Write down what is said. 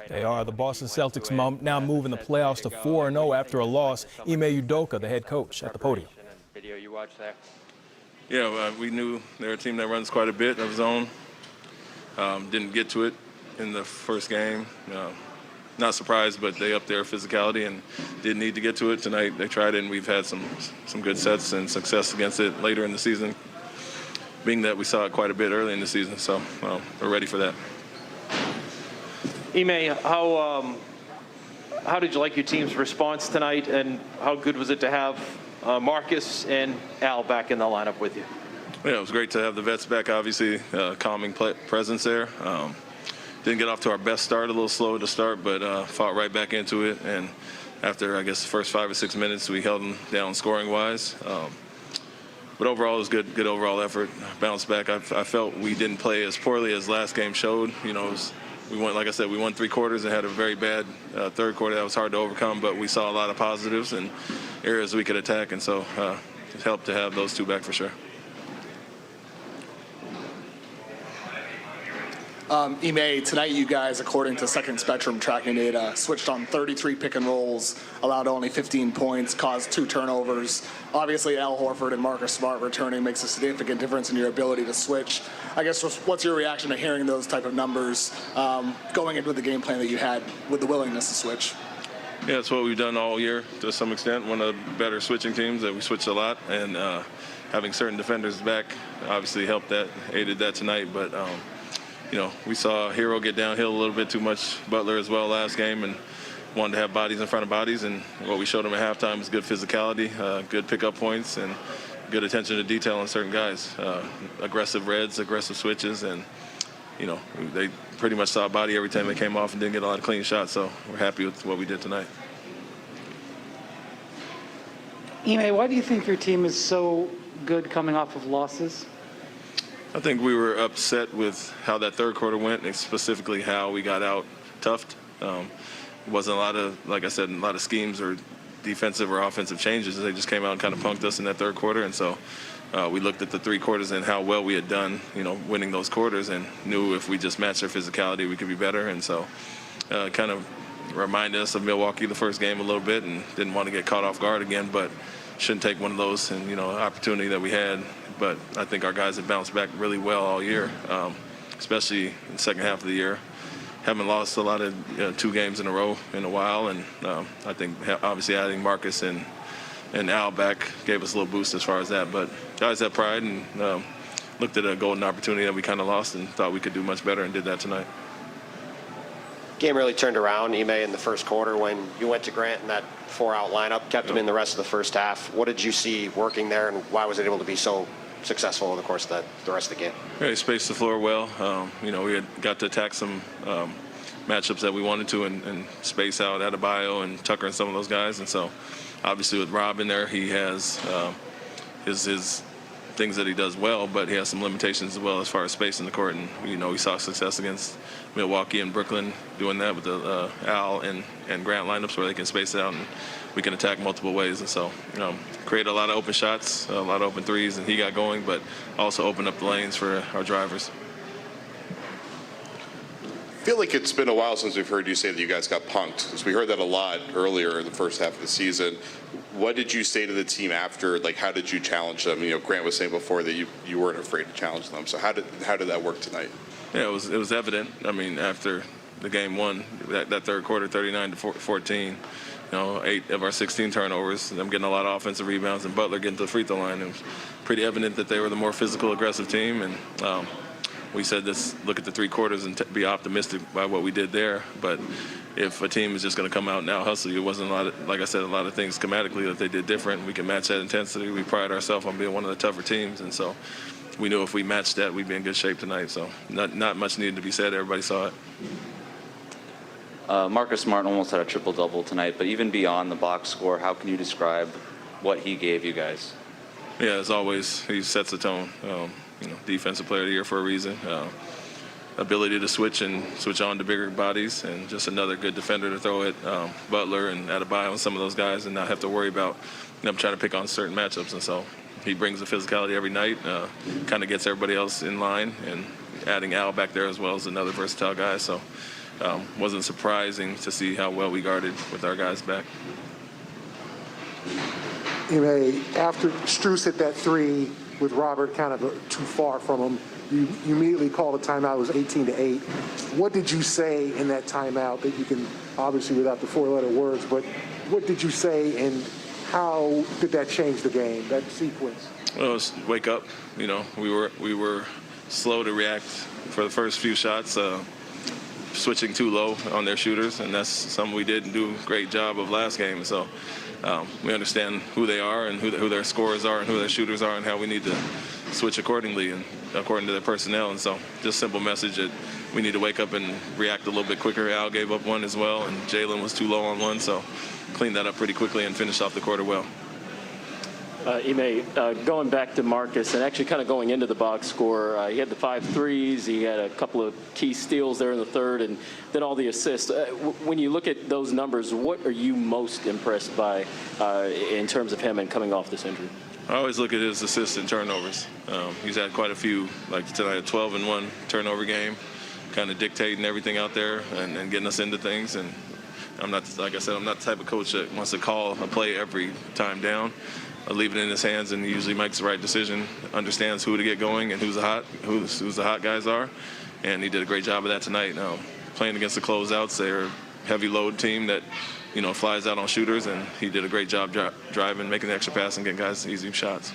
They are. The Boston Celtics now move in the playoffs to 4-0 after a loss. Ime Udoka, the head coach, at the podium. Yeah, we knew they're a team that runs quite a bit of zone. Didn't get to it in the first game. Not surprised, but they upped their physicality and didn't need to get to it tonight. They tried it, and we've had some good sets and success against it later in the season, being that we saw it quite a bit early in the season. So we're ready for that. Ime, how did you like your team's response tonight, and how good was it to have Marcus and Al back in the lineup with you? Yeah, it was great to have the vets back, obviously, calming presence there. Didn't get off to our best start, a little slow to start, but fought right back into it. And after, I guess, the first 5 or 6 minutes, we held them down scoring-wise. But overall, it was good overall effort. Bounced back. I felt we didn't play as poorly as last game showed. You know, we won, like I said, we won 3 quarters and had a very bad third quarter that was hard to overcome, but we saw a lot of positives and areas we could attack, and so it helped to have those 2 back for sure. Ime, tonight you guys, according to Second Spectrum tracking data, switched on 33 pick and rolls, allowed only 15 points, caused 2 turnovers. Obviously, Al Horford and Marcus Smart returning makes a significant difference in your ability to switch. I guess, what's your reaction to hearing those type of numbers going into the game plan that you had with the willingness to switch? Yeah, it's what we've done all year to some extent. One of the better switching teams that we switched a lot, and having certain defenders back obviously helped that, aided that tonight. But you know, we saw Hero get downhill a little bit too much, Butler as well last game, and wanted to have bodies in front of bodies. And what we showed them at halftime was good physicality, good pickup points, and good attention to detail on certain guys. Aggressive reds, aggressive switches, and you know, they pretty much saw a body every time they came off and didn't get a lot of clean shots. So we're happy with what we did tonight. Ime, why do you think your team is so good coming off of losses? I think we were upset with how that third quarter went, and specifically how we got out toughed. It wasn't a lot of, like I said, a lot of schemes or defensive or offensive changes. They just came out and kind of punked us in that third quarter, and so we looked at the 3 quarters and how well we had done, you know, winning those quarters, and knew if we just matched our physicality, we could be better. And so kind of reminded us of Milwaukee the first game a little bit, and didn't want to get caught off guard again, but shouldn't take one of those, and, you know, opportunity that we had. But I think our guys have bounced back really well all year, especially in the second half of the year. Haven't lost a lot of 2 games in a row in a while, and I think obviously adding Marcus and Al back gave us a little boost as far as that. But guys have pride, and looked at a golden opportunity that we kind of lost and thought we could do much better, and did that tonight. Game really turned around, Ime, in the first quarter when you went to Grant in that 4-out lineup, kept him in the rest of the first half. What did you see working there, and why was it able to be so successful in the course of the rest of the game? Yeah, he spaced the floor well. You know, we had got to attack some matchups that we wanted to, and space out Adebayo and Tucker and some of those guys. And so obviously with Rob in there, he has his things that he does well, but he has some limitations as well as far as space in the court. And, you know, we saw success against Milwaukee and Brooklyn doing that with the Al and Grant lineups where they can space it out and we can attack multiple ways. And so, you know, create a lot of open shots, a lot of open threes, and he got going, but also open up the lanes for our drivers. I feel like it's been a while since we've heard you say that you guys got punked, because we heard that a lot earlier in the first half of the season. What did you say to the team after? Like, how did you challenge them? You know, Grant was saying before that you weren't afraid to challenge them. So how did that work tonight? Yeah, it was evident. I mean, after the game 1, that third quarter, 39-14, you know, 8 of our 16 turnovers, them getting a lot of offensive rebounds, and Butler getting to the free throw line. It was pretty evident that they were the more physical, aggressive team, and we said this, look at the 3 quarters and be optimistic by what we did there. But if a team is just going to come out and out hustle you, it wasn't a lot of, like I said, a lot of things schematically that they did different. We can match that intensity. We pride ourselves on being one of the tougher teams, and so we knew if we matched that, we'd be in good shape tonight. So not much needed to be said. Everybody saw it. Marcus Smart almost had a triple-double tonight, but even beyond the box score, how can you describe what he gave you guys? Yeah, as always, he sets the tone. You know, defensive player of the year for a reason. Ability to switch on to bigger bodies, and just another good defender to throw at Butler and Adebayo and some of those guys, and not have to worry about them trying to pick on certain matchups. And so he brings the physicality every night, kind of gets everybody else in line, and adding Al back there as well as another versatile guy. So wasn't surprising to see how well we guarded with our guys back. Ime, after Strus hit that three with Robert kind of too far from him, you immediately called a timeout. It was 18-8. What did you say in that timeout that you can, obviously without the four-letter words, but what did you say and how did that change the game, that sequence? Well, it was wake up. You know, we were slow to react for the first few shots, switching too low on their shooters, and that's something we didn't do a great job of last game. So we understand who they are and who their scorers are and who their shooters are and how we need to switch accordingly and according to their personnel. And so just simple message that we need to wake up and react a little bit quicker. Al gave up one as well, and Jalen was too low on one, so cleaned that up pretty quickly and finished off the quarter well. Ime, going back to Marcus and actually kind of going into the box score, he had the 5 threes, he had a couple of key steals there in the third, and then all the assists. When you look at those numbers, what are you most impressed by in terms of him and coming off this injury? I always look at his assists and turnovers. He's had quite a few, like tonight, a 12-1 turnover game, kind of dictating everything out there and getting us into things. And I'm not, like I said, I'm not the type of coach that wants to call a play every time down. I leave it in his hands, and he usually makes the right decision, understands who to get going and who's the hot guys are, and he did a great job of that tonight. Playing against the closeouts, they're a heavy load team that, you know, flies out on shooters, and he did a great job driving, making the extra pass, and getting guys easy shots.